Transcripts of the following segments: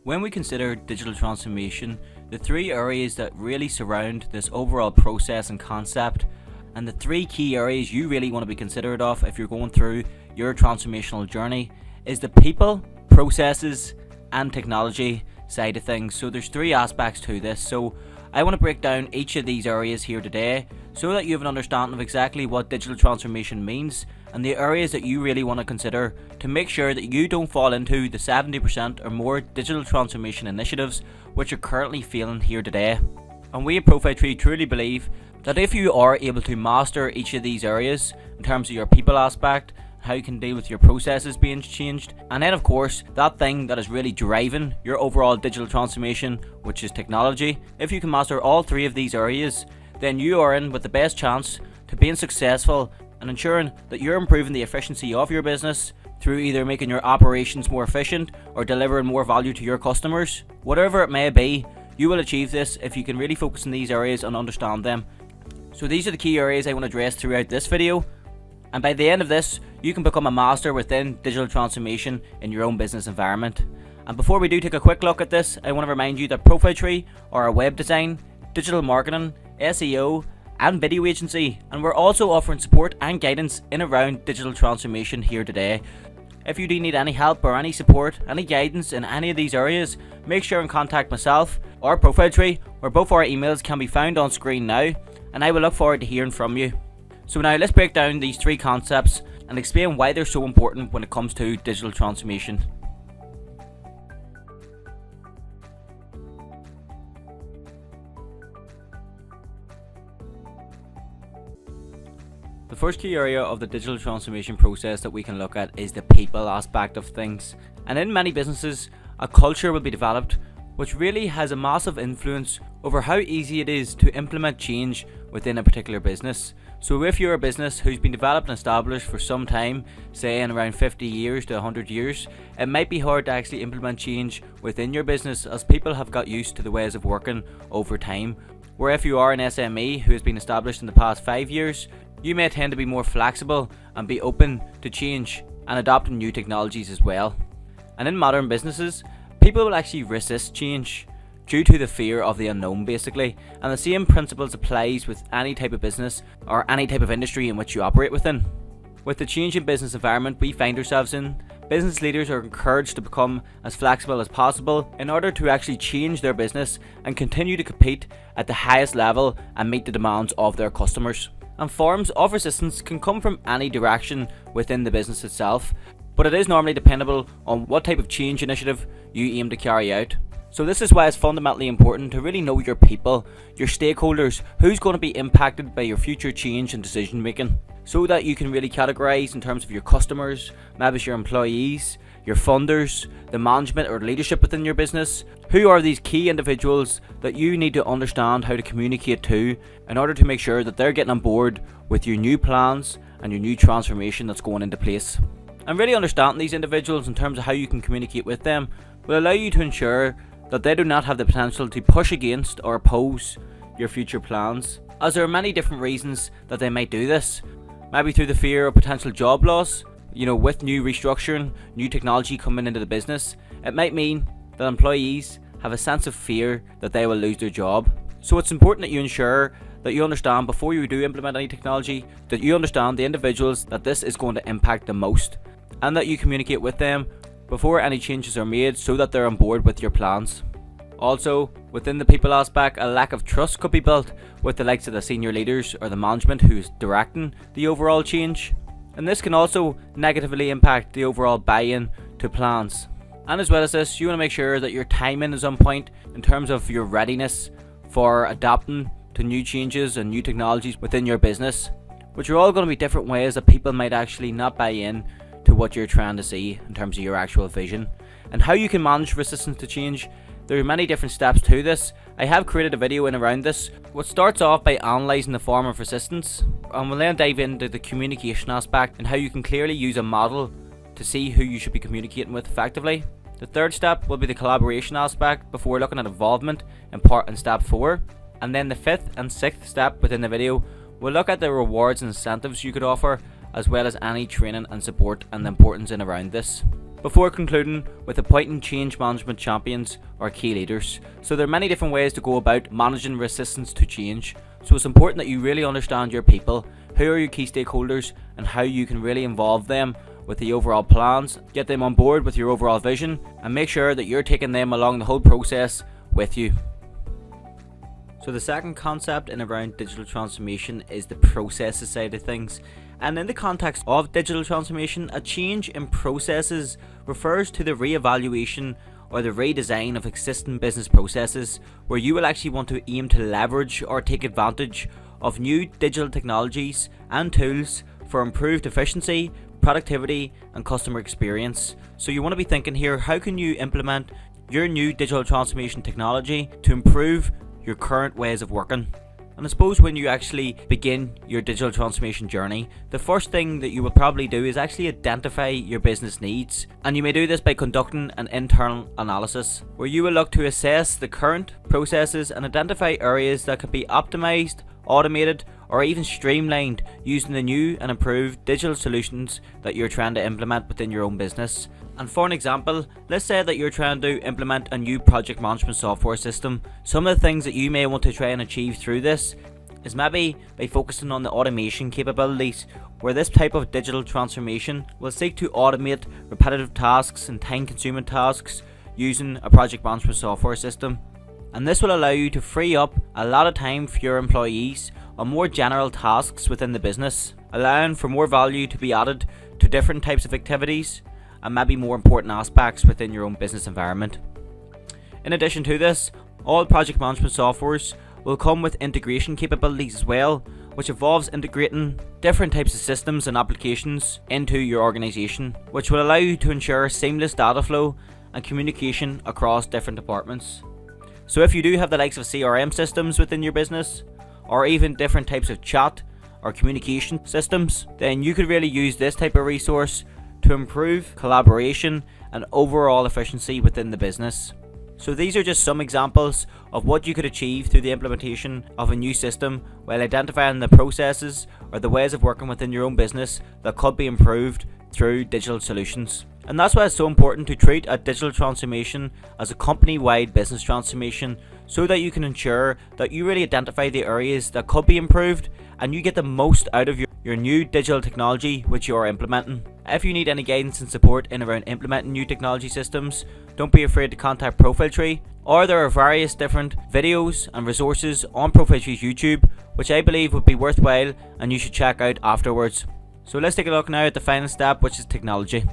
When we consider digital transformation, the three areas that really surround this overall process and concept, and the three key areas you really want to be considerate of if you're going through your transformational journey, is the people, processes, and technology side of things. So there's three aspects to this. So I want to break down each of these areas here today so that you have an understanding of exactly what digital transformation means and the areas that you really want to consider to make sure that you don't fall into the 70% or more digital transformation initiatives which are currently failing here today. And we at Profile Tree truly believe that if you are able to master each of these areas in terms of your people aspect, how you can deal with your processes being changed, and then of course that thing that is really driving your overall digital transformation, which is technology, if you can master all three of these areas, then you are in with the best chance to being successful and ensuring that you're improving the efficiency of your business through either making your operations more efficient or delivering more value to your customers. Whatever it may be, you will achieve this if you can really focus on these areas and understand them. So these are the key areas I want to address throughout this video, and by the end of this you can become a master within digital transformation in your own business environment. And before we do take a quick look at this, I want to remind you that Profile Tree are a web design, digital marketing, SEO and video agency, and we're also offering support and guidance in around digital transformation here today. If you do need any help or any support, any guidance in any of these areas, make sure and contact myself or Profile Tree, where both our emails can be found on screen now, and I will look forward to hearing from you. So now let's break down these three concepts and explain why they're so important when it comes to digital transformation. The first key area of the digital transformation process that we can look at is the people aspect of things. And in many businesses, a culture will be developed which really has a massive influence over how easy it is to implement change within a particular business. So if you're a business who's been developed and established for some time, say in around 50 years to 100 years, it might be hard to actually implement change within your business as people have got used to the ways of working over time. Where if you are an SME who has been established in the past 5 years, you may tend to be more flexible and be open to change and adopting new technologies as well. And in modern businesses, people will actually resist change due to the fear of the unknown basically, and the same principles applies with any type of business or any type of industry in which you operate within. With the changing business environment we find ourselves in, business leaders are encouraged to become as flexible as possible in order to actually change their business and continue to compete at the highest level and meet the demands of their customers. And forms of resistance can come from any direction within the business itself, but it is normally dependable on what type of change initiative you aim to carry out. So this is why it's fundamentally important to really know your people, your stakeholders, who's going to be impacted by your future change and decision making, so that you can really categorize in terms of your customers, maybe your employees, your funders, the management or leadership within your business. Who are these key individuals that you need to understand how to communicate to in order to make sure that they're getting on board with your new plans and your new transformation that's going into place. And really understanding these individuals in terms of how you can communicate with them will allow you to ensure that they do not have the potential to push against or oppose your future plans, as there are many different reasons that they might do this. Maybe through the fear of potential job loss, with new restructuring, new technology coming into the business, it might mean that employees have a sense of fear that they will lose their job. So it's important that you ensure that you understand before you do implement any technology, that you understand the individuals that this is going to impact the most, and that you communicate with them before any changes are made so that they're on board with your plans. Also, within the people aspect, a lack of trust could be built with the likes of the senior leaders or the management who's directing the overall change, and this can also negatively impact the overall buy-in to plans. And as well as this, you want to make sure that your timing is on point in terms of your readiness for adapting to new changes and new technologies within your business, which are all going to be different ways that people might actually not buy in to what you're trying to see in terms of your actual vision. And how you can manage resistance to change, there are many different steps to this. I have created a video in around this, which starts off by analysing the form of resistance, and we'll then dive into the communication aspect and how you can clearly use a model to see who you should be communicating with effectively. The third step will be the collaboration aspect before looking at involvement in step 4, and then the fifth and sixth step within the video will look at the rewards and incentives you could offer, as well as any training and support and the importance in around this. before concluding with appointing change management champions or key leaders. So there are many different ways to go about managing resistance to change. So it's important that you really understand your people, who are your key stakeholders, and how you can really involve them with the overall plans, get them on board with your overall vision, and make sure that you're taking them along the whole process with you. So the second concept in around digital transformation is the processes side of things. And in the context of digital transformation, a change in processes refers to the re-evaluation or the redesign of existing business processes, where you will actually want to aim to leverage or take advantage of new digital technologies and tools for improved efficiency, productivity and customer experience. So you want to be thinking here, how can you implement your new digital transformation technology to improve your current ways of working? And I suppose when you actually begin your digital transformation journey, the first thing that you will probably do is actually identify your business needs. And you may do this by conducting an internal analysis, where you will look to assess the current processes and identify areas that could be optimized, automated, or even streamlined using the new and improved digital solutions that you're trying to implement within your own business. And for an example, let's say that you're trying to implement a new project management software system. Some of the things that you may want to try and achieve through this is maybe by focusing on the automation capabilities, where this type of digital transformation will seek to automate repetitive tasks and time-consuming tasks using a project management software system. And this will allow you to free up a lot of time for your employees on more general tasks within the business, allowing for more value to be added to different types of activities and maybe more important aspects within your own business environment. In addition to this, all project management softwares will come with integration capabilities as well, which involves integrating different types of systems and applications into your organization, which will allow you to ensure seamless data flow and communication across different departments. So if you do have the likes of CRM systems within your business, or even different types of chat or communication systems, then you could really use this type of resource to improve collaboration and overall efficiency within the business. So these are just some examples of what you could achieve through the implementation of a new system, while identifying the processes or the ways of working within your own business that could be improved through digital solutions. And that's why it's so important to treat a digital transformation as a company-wide business transformation, so that you can ensure that you really identify the areas that could be improved and you get the most out of your new digital technology which you are implementing. If you need any guidance and support in around implementing new technology systems, don't be afraid to contact Profile Tree, or there are various different videos and resources on Profile Tree's YouTube which I believe would be worthwhile and you should check out afterwards. So let's take a look now at the final step, which is technology.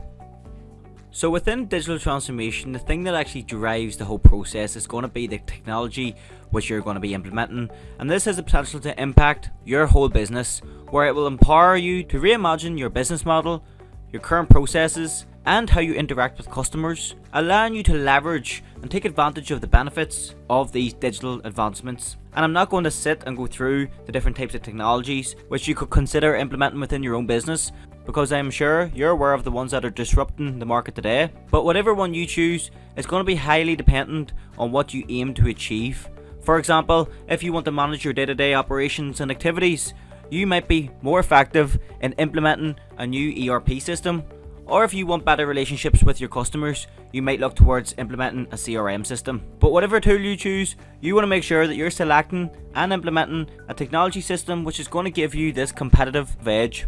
So within digital transformation, the thing that actually drives the whole process is going to be the technology which you're going to be implementing, and this has the potential to impact your whole business, where it will empower you to reimagine your business model, your current processes, and how you interact with customers, allowing you to leverage and take advantage of the benefits of these digital advancements. And I'm not going to sit and go through the different types of technologies which you could consider implementing within your own business, because I'm sure you're aware of the ones that are disrupting the market today. But whatever one you choose is going to be highly dependent on what you aim to achieve. For example, if you want to manage your day-to-day operations and activities, you might be more effective in implementing a new ERP system. Or if you want better relationships with your customers, you might look towards implementing a CRM system. But whatever tool you choose, you want to make sure that you're selecting and implementing a technology system which is going to give you this competitive edge.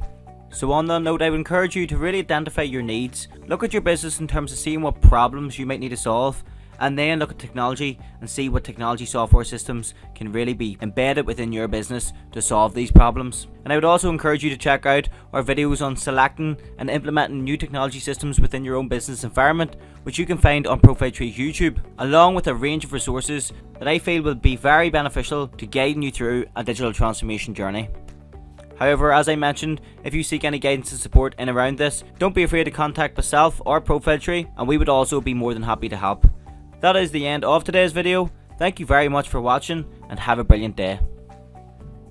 So on that note, I would encourage you to really identify your needs, look at your business in terms of seeing what problems you might need to solve, and then look at technology and see what technology software systems can really be embedded within your business to solve these problems. And I would also encourage you to check out our videos on selecting and implementing new technology systems within your own business environment, which you can find on Profile Tree's YouTube, along with a range of resources that I feel will be very beneficial to guiding you through a digital transformation journey. However, as I mentioned, if you seek any guidance and support in around this, don't be afraid to contact myself or Profile Tree, and we would also be more than happy to help. That is the end of today's video. Thank you very much for watching, and have a brilliant day.